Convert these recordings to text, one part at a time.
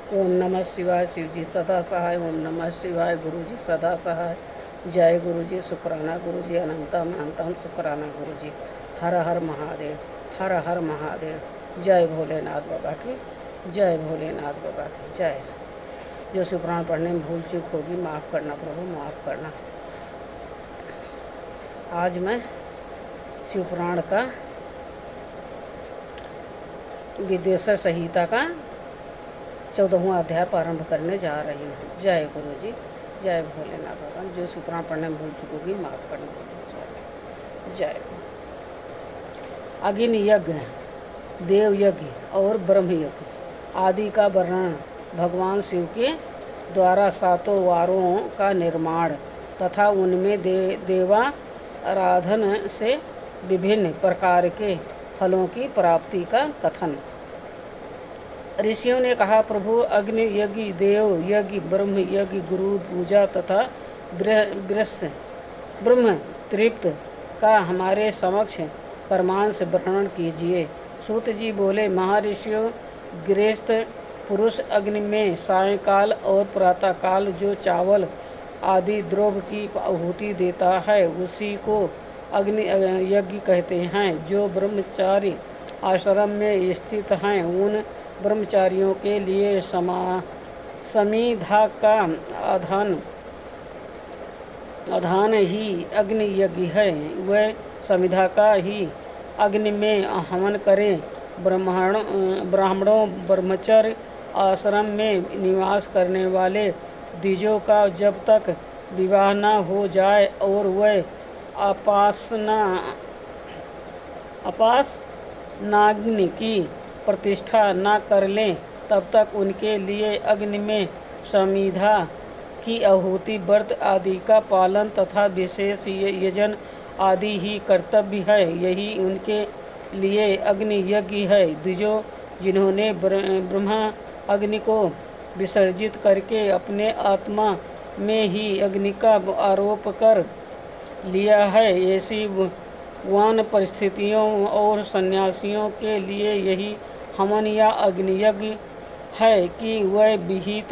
ओम नमः शिवाय शिव जी सदा सहाय। ओम नमः शिवाय गुरु जी सदा सहाय। जय गुरु जी, शुक्राना गुरु जी, अनंतम अनंतम शुक्राना गुरु जी। हर हर महादेव, हर हर महादेव। जय भोलेनाथ बाबा की, जय भोलेनाथ बाबा की जय। जो शिवपुराण पढ़ने में भूल चूक होगी माफ़ करना प्रभु, माफ़ करना। आज मैं शिवपुराण का विदेशर संहिता का 14वां अध्याय प्रारंभ करने जा रही हूँ। जय गुरु जी, जय भोलेनाथ बाबा। जो शिवपुराण पढ़ने में भूल चुकोगी माफ़ करना। जय। अग्नि यज्ञ, देव यज्ञ और ब्रह्म यज्ञ आदि का वर्णन भगवान शिव के द्वारा 7 वारों का निर्माण तथा उनमें देवाराधन से विभिन्न प्रकार के फलों की प्राप्ति का कथन। ऋषियों ने कहा, प्रभु अग्नि यज्ञ, देव यज्ञ, ब्रह्म यज्ञ, गुरु पूजा तथा ब्रह्म तृप्त का हमारे समक्ष परमांश वर्णन कीजिए। सूत जी बोले, महर्षियों, गृहस्थ पुरुष अग्नि में सायंकाल और प्रातःकाल जो चावल आदि द्रव्य की आहुति देता है उसी को अग्नि यज्ञ कहते हैं। जो ब्रह्मचारी आश्रम में स्थित हैं उन ब्रह्मचारियों के लिए समिधा का आधान ही अग्नि यज्ञ है। वह समिधा का ही अग्नि में हवन करें। ब्राह्मणों ब्रह्मचर्य आश्रम में निवास करने वाले द्विजों का जब तक विवाह न हो जाए और वह अपासनाग्नि की प्रतिष्ठा न कर लें तब तक उनके लिए अग्नि में समिधा की आहुति, व्रत आदि का पालन तथा विशेष यजन आदि ही कर्तव्य है। यही उनके लिए अग्नि यज्ञ है। द्विजों जिन्होंने ब्रह्मा अग्नि को विसर्जित करके अपने आत्मा में ही अग्नि का आरोप कर लिया है, ऐसी वान परिस्थितियों और सन्यासियों के लिए यही हवन या अग्नि यज्ञ है कि वह विहित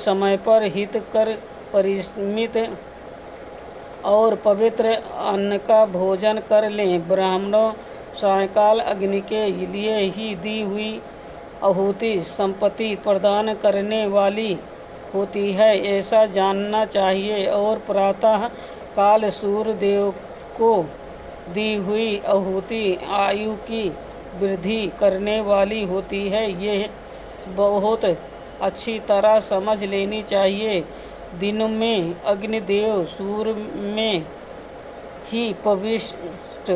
समय पर हित कर परिमित और पवित्र अन्न का भोजन कर लें। ब्राह्मणों सायंकाल अग्नि के लिए ही दी हुई आहुति संपत्ति प्रदान करने वाली होती है, ऐसा जानना चाहिए। और प्रातः काल सूर्य देव को दी हुई आहुति आयु की वृद्धि करने वाली होती है। ये बहुत अच्छी तरह समझ लेनी चाहिए। दिन में अग्निदेव सूर्य में ही प्रविष्ट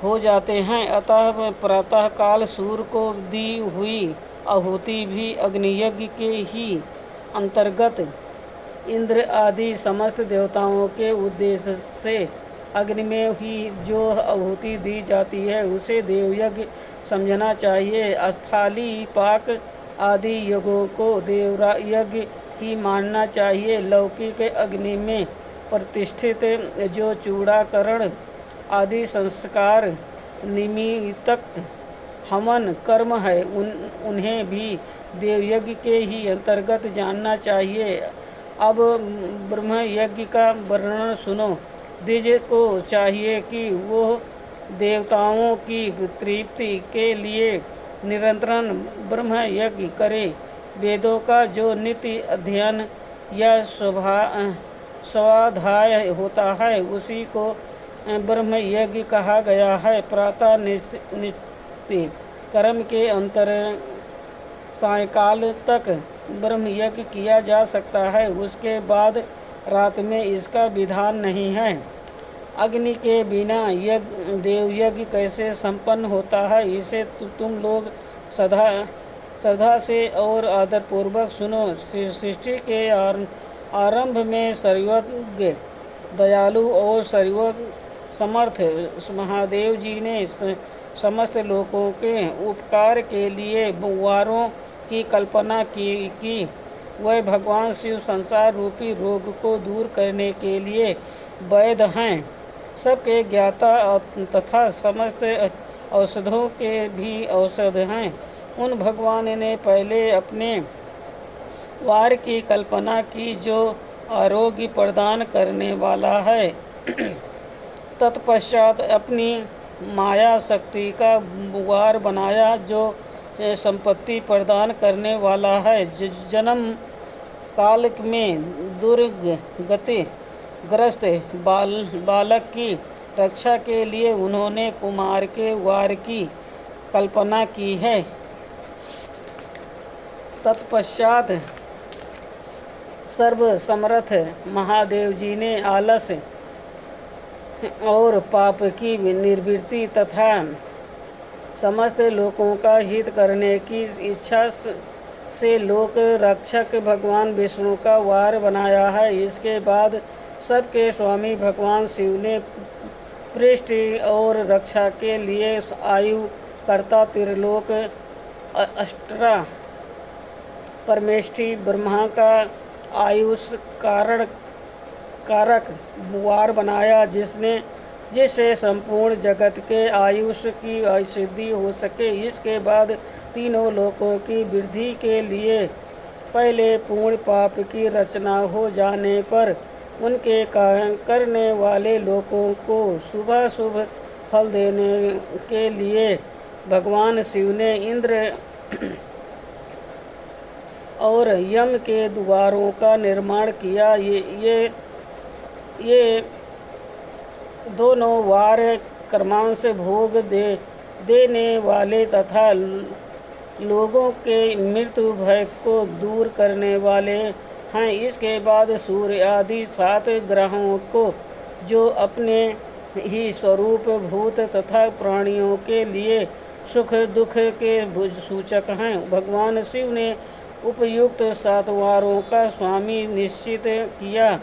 हो जाते हैं, अतः प्रातः काल सूर्य को दी हुई आहुति भी अग्नियज्ञ के ही अंतर्गत इंद्र आदि समस्त देवताओं के उद्देश्य से अग्नि में ही जो आहुति दी जाती है उसे देवयज्ञ समझना चाहिए। स्थाली पाक आदि यज्ञों को देवयज्ञ ही मानना चाहिए। लौकिक अग्नि में प्रतिष्ठित जो चूड़ाकरण आदि संस्कार निमित्तक हवन कर्म है उन्हें भी देवयज्ञ के ही अंतर्गत जानना चाहिए। अब ब्रह्म यज्ञ का वर्णन सुनो। द्विज को चाहिए कि वो देवताओं की तृप्ति के लिए निरंतर ब्रह्म यज्ञ करे। वेदों का जो नित्य अध्ययन या स्वाध्याय होता है उसी को ब्रह्म यज्ञ कहा गया है। प्रातः नित्य कर्म के अंतर सायंकाल तक ब्रह्म यज्ञ किया जा सकता है, उसके बाद रात में इसका विधान नहीं है। अग्नि के बिना देव यज्ञ कैसे संपन्न होता है, इसे तुम लोग श्रद्धा से और आदरपूर्वक सुनो। सृष्टि के आरंभ में सर्वज्ञ दयालु और सर्व समर्थ महादेव जी ने समस्त लोगों के उपकार के लिए वारों की कल्पना की वह भगवान शिव संसार रूपी रोग को दूर करने के लिए वैद्य हैं, सबके ज्ञाता तथा समस्त औषधों के भी औषध हैं। उन भगवान ने पहले अपने वार की कल्पना की जो आरोग्य प्रदान करने वाला है। तत्पश्चात अपनी माया शक्ति का वार बनाया जो संपत्ति प्रदान करने वाला है। जन्म काल में दुर्गति ग्रस्त बालक की रक्षा के लिए उन्होंने कुमार के वार की कल्पना की है। तत्पश्चात सर्वसमर्थ महादेव जी ने आलस और पाप की निवृत्ति तथा समस्त लोगों का हित करने की इच्छा से लोक रक्षक भगवान विष्णु का वार बनाया है। इसके बाद सबके स्वामी भगवान शिव ने पृष्ठि और रक्षा के लिए आयु कर्ता त्रिलोक अष्टरा परमेष्ठि ब्रह्मा का आयुष कारक वार बनाया जिससे संपूर्ण जगत के आयुष की सिद्धि हो सके। इसके बाद तीनों लोकों की वृद्धि के लिए पहले पूर्ण पाप की रचना हो जाने पर उनके करने वाले लोगों को शुभ फल देने के लिए भगवान शिव ने इंद्र और यम के द्वारों का निर्माण किया। ये दोनों वार कर्मांश भोग देने वाले तथा लोगों के मृत्यु भय को दूर करने वाले हैं। इसके बाद सूर्य आदि 7 ग्रहों को जो अपने ही स्वरूप भूत तथा प्राणियों के लिए सुख दुख के सूचक हैं, भगवान शिव ने उपयुक्त 7 वारों का स्वामी निश्चित किया।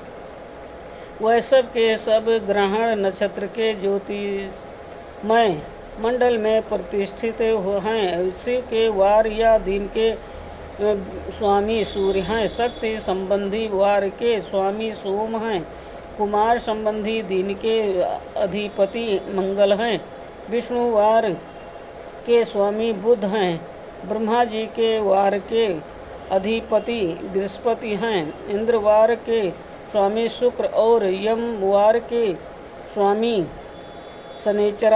वह सब के सब ग्रहण नक्षत्र के ज्योतिषमय मंडल में प्रतिष्ठित हैं। शिव के वार या दिन के स्वामी सूर्य हैं। शक्ति संबंधी वार के स्वामी सोम हैं। कुमार संबंधी दिन के अधिपति मंगल हैं। विष्णु वार के स्वामी बुध हैं। ब्रह्मा जी के वार के अधिपति बृहस्पति हैं। इंद्रवार के स्वामी शुक्र और यमवार के स्वामी शनिचर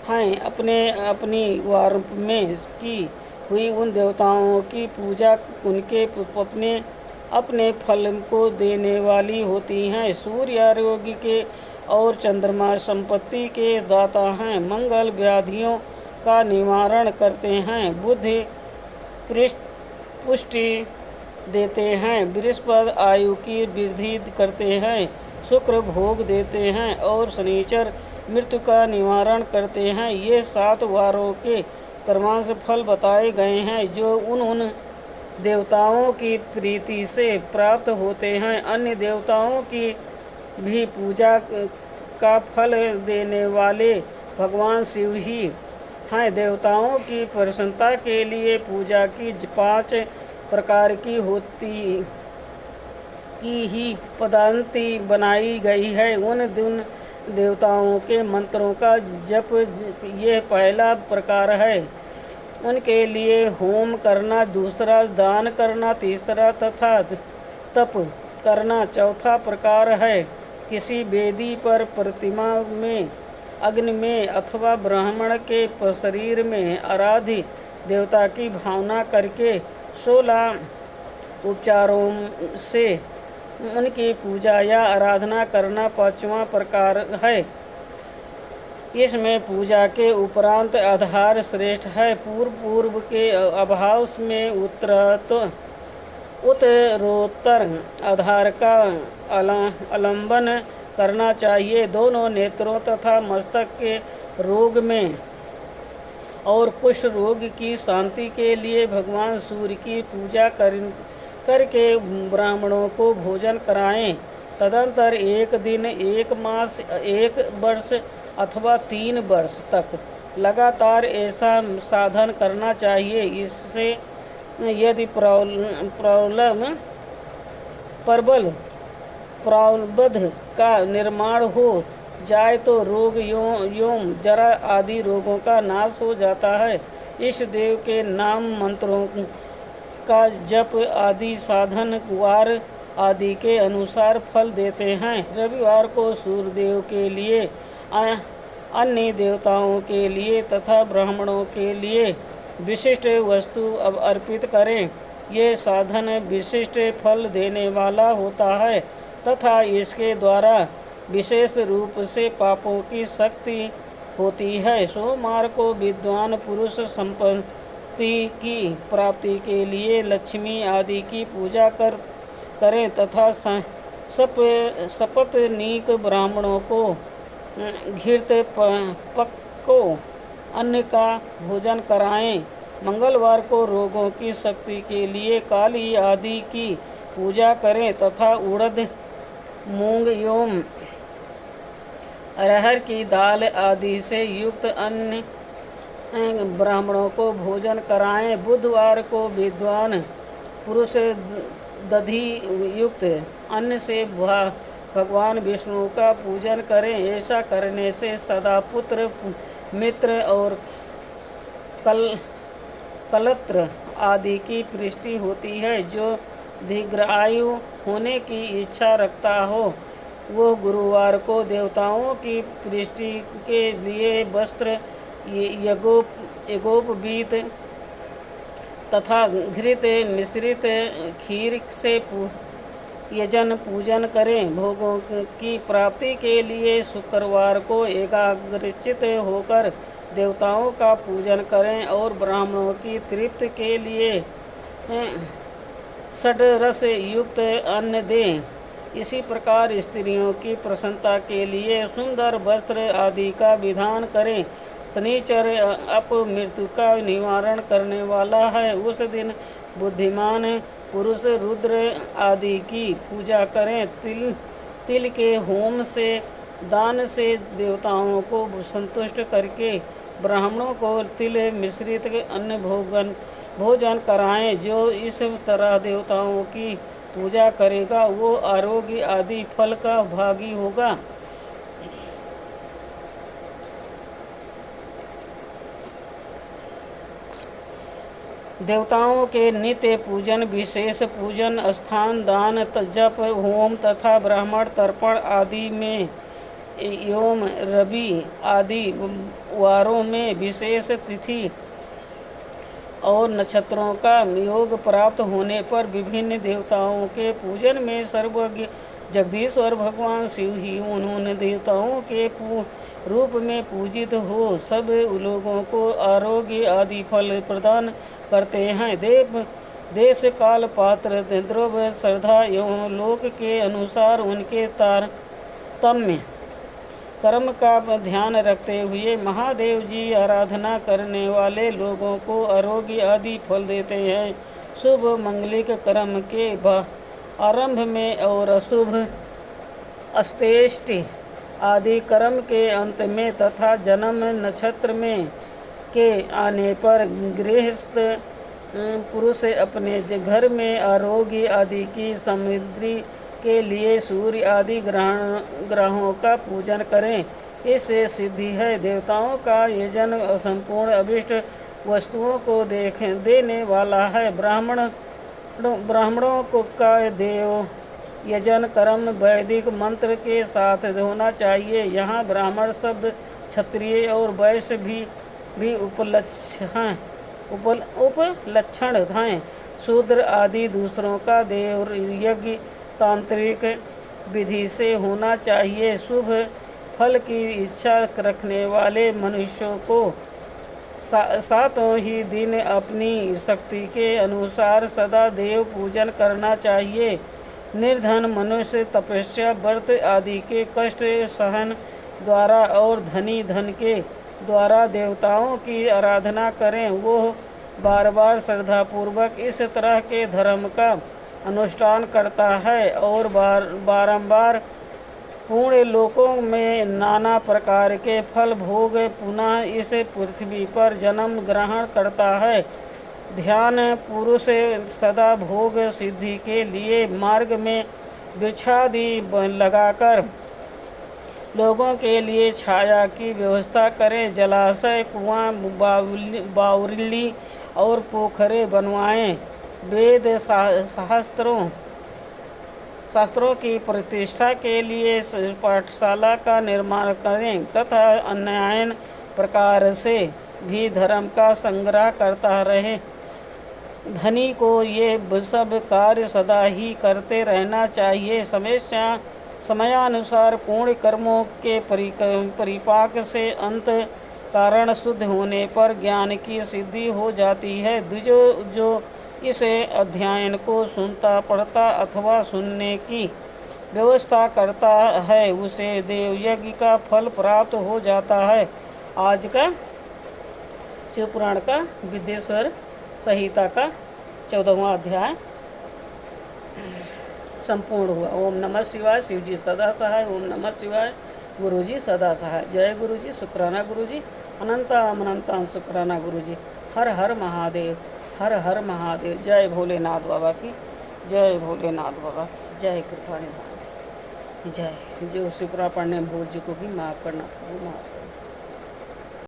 हैं। अपनी वार में की हुई उन देवताओं की पूजा उनके अपने फल को देने वाली होती हैं। सूर्य आरोग्य के और चंद्रमा संपत्ति के दाता हैं। मंगल व्याधियों का निवारण करते हैं। बुध पुष्टि देते हैं। बृहस्पति आयु की वृद्धि करते हैं। शुक्र भोग देते हैं और शनिचर मृत्यु का निवारण करते हैं। ये 7 वारों के कर्मांश फल बताए गए हैं जो उन देवताओं की प्रीति से प्राप्त होते हैं। अन्य देवताओं की भी पूजा का फल देने वाले भगवान शिव ही हैं। देवताओं की प्रसन्नता के लिए पूजा की 5 प्रकार की होती की ही पद्धति बनाई गई है। उन देवताओं के मंत्रों का जप ये पहला प्रकार है। उनके लिए होम करना, दूसरा दान करना, तीसरा तथा तप करना चौथा प्रकार है। किसी वेदी पर प्रतिमा में, अग्नि में अथवा ब्राह्मण के शरीर में आराध्य देवता की भावना करके 16 उपचारों से उनकी पूजा या आराधना करना 5वां प्रकार है। इसमें पूजा के उपरांत आधार श्रेष्ठ है। पूर्व के अभाव में उत्तरोत्तर आधार का अवलंबन करना चाहिए। दोनों नेत्रों तथा मस्तक के रोग में और कुष्ठ रोग की शांति के लिए भगवान सूर्य की पूजा करके ब्राह्मणों को भोजन कराएं। तदंतर 1 दिन, 1 मास, 1 वर्ष अथवा 3 वर्ष तक लगातार ऐसा साधन करना चाहिए। इससे यदि प्रबल प्रारब्ध का निर्माण हो जाए तो रोग योम जरा आदि रोगों का नाश हो जाता है। इष्ट देव के नाम मंत्रों का जप आदि साधन वार आदि के अनुसार फल देते हैं। रविवार को सूर्यदेव के लिए, अन्य देवताओं के लिए तथा ब्राह्मणों के लिए विशिष्ट वस्तु अब अर्पित करें। ये साधन विशिष्ट फल देने वाला होता है तथा इसके द्वारा विशेष रूप से पापों की शक्ति होती है। सोमवार को विद्वान पुरुष संपत्ति की प्राप्ति के लिए लक्ष्मी आदि की पूजा करें तथा सपत्नीक ब्राह्मणों को घृत पक्को अन्न का भोजन कराएं। मंगलवार को रोगों की शक्ति के लिए काली आदि की पूजा करें तथा उड़द, मूंग एवं अरहर की दाल आदि से युक्त अन्य ब्राह्मणों को भोजन कराएं। बुधवार को विद्वान पुरुष दधि युक्त अन्न से भगवान विष्णु का पूजन करें। ऐसा करने से सदा पुत्र, मित्र और कलत्र आदि की पुष्टि होती है। जो दीर्घायु होने की इच्छा रखता हो वो गुरुवार को देवताओं की पुष्टि के लिए वस्त्र, यज्ञोपवीत तथा घृत मिश्रित खीर से यजन पूजन करें। भोगों की प्राप्ति के लिए शुक्रवार को एकाग्रचित होकर देवताओं का पूजन करें और ब्राह्मणों की तृप्ति के लिए षड्रस युक्त अन्न दें। इसी प्रकार स्त्रियों की प्रसन्नता के लिए सुंदर वस्त्र आदि का विधान करें। शनिचर अपमृत्यु का निवारण करने वाला है। उस दिन बुद्धिमान पुरुष रुद्र आदि की पूजा करें। तिल के होम से, दान से देवताओं को संतुष्ट करके ब्राह्मणों को तिल मिश्रित अन्न भोजन कराएं। जो इस तरह देवताओं की पूजा करेगा वो आरोग्य आदि फल का भागी होगा। देवताओं के नित्य पूजन, विशेष पूजन, स्थान, दान, जप, होम तथा ब्राह्मण तर्पण आदि में एवं रवि आदि वारों में विशेष तिथि और नक्षत्रों का योग प्राप्त होने पर विभिन्न देवताओं के पूजन में सर्वज्ञ जगदीश्वर भगवान शिव ही उन्होंने देवताओं के रूप में पूजित हो सब लोगों को आरोग्य आदि फल प्रदान करते हैं। देश काल पात्र द्रव्य श्रद्धा एवं लोक के अनुसार उनके तारतम्य कर्म का ध्यान रखते हुए महादेव जी आराधना करने वाले लोगों को आरोग्य आदि फल देते हैं। शुभ मंगलिक कर्म के आरंभ में और अशुभ अस्तेष्टि आदि कर्म के अंत में तथा जन्म नक्षत्र में के आने पर गृहस्थ पुरुष अपने घर में आरोग्य आदि की समृद्धि के लिए सूर्य आदि ग्रहों का पूजन करें। इससे सिद्धि है। देवताओं का यजन संपूर्ण अभिष्ट वस्तुओं को देने वाला है। ब्राह्मणों को का देव यजन कर्म वैदिक मंत्र के साथ होना चाहिए। यहाँ ब्राह्मण शब्द क्षत्रिय और वैश्य भी उपलक्षण हैं। शूद्र आदि दूसरों का देव यज्ञ तांत्रिक विधि से होना चाहिए। शुभ फल की इच्छा रखने वाले मनुष्यों को सातों ही दिन अपनी शक्ति के अनुसार सदा देव पूजन करना चाहिए। निर्धन मनुष्य तपस्या, व्रत आदि के कष्ट सहन द्वारा और धनी धन के द्वारा देवताओं की आराधना करें। वो बार बार श्रद्धापूर्वक इस तरह के धर्म का अनुष्ठान करता है और बारंबार पूर्ण लोकों में नाना प्रकार के फल भोग पुनः इस पृथ्वी पर जन्म ग्रहण करता है। ध्यान पुरुष सदा भोग सिद्धि के लिए मार्ग में वृक्षादि लगाकर लोगों के लिए छाया की व्यवस्था करें, जलाशय, कुआं, बावली और पोखरे बनवाएं, वेद शास्त्रों की प्रतिष्ठा के लिए पाठशाला का निर्माण करें तथा अन्य प्रकार से भी धर्म का संग्रह करता रहे। धनी को ये सब कार्य सदा ही करते रहना चाहिए। समयानुसार पूर्ण कर्मों के परिपाक से अंत कारण शुद्ध होने पर ज्ञान की सिद्धि हो जाती है। जो इस अध्ययन को सुनता, पढ़ता अथवा सुनने की व्यवस्था करता है उसे देवयज्ञ का फल प्राप्त हो जाता है। आज का शिव पुराण का विद्येश्वर संहिता का 14वां अध्याय संपूर्ण हुआ। ओम नमः शिवाय। शिव जी सदा सहाय। ओम नमः शिवाय। गुरु जी सदा सहाय। जय गुरु जी। शुक्राना गुरु जी। अनंतम अनंतम शुक्राना गुरु जी। हर हर महादेव। हर हर महादेव। जय भोलेनाथ बाबा की। जय भोलेनाथ बाबा की। जय कृपाणी जय। जो शिवपुराण पढ़ने भूल जी को भी माफ़ करना, वो माफ़